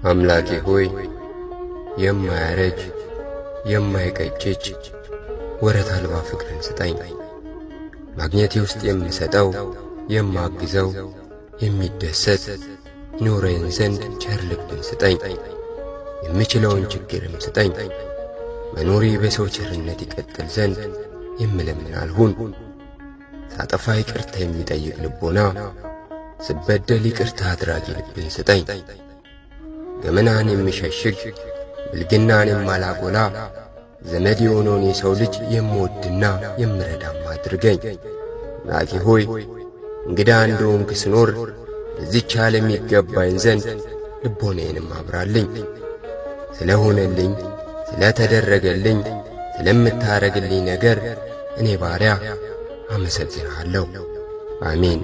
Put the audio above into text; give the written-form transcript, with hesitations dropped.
አምላኬ ሆይ የማያረጅ የማይቀጭጭ ወረት አልባ ፍቅርን ስጠኝ። ማግኘቴ ውስጥ የምሰጠው የማግዘው የሚደሰት ይኖረኝ ዘንድ ቸር ልብን ስጠኝ። የምችለውን ችግርም ስጠኝ። መኖሬ በሰው ቸርነት ይቀጥል ዘንድ የምለምን አልሁን። ሳጠፋ ይቅርታ የሚጠይቅ ልቦና፣ ስበደል ይቅርታ አድራጊ ልብን ስጠኝ። ገመናን የሚሸሽግ ብልግናን የማላጎላ ዘመድ የሆነውን የሰው ልጅ የምወድና የምረዳም አድርገኝ። አምላኬ ሆይ እንግዳ እንደሆንክ ስኖር በዚች ዓለም ይገባኝ ዘንድ ልቦናዬንም አብራልኝ። ስለሆነልኝ ስለተደረገልኝ ስለምታረግልኝ ነገር እኔ ባሪያ አመሰግንሃለሁ። አሜን።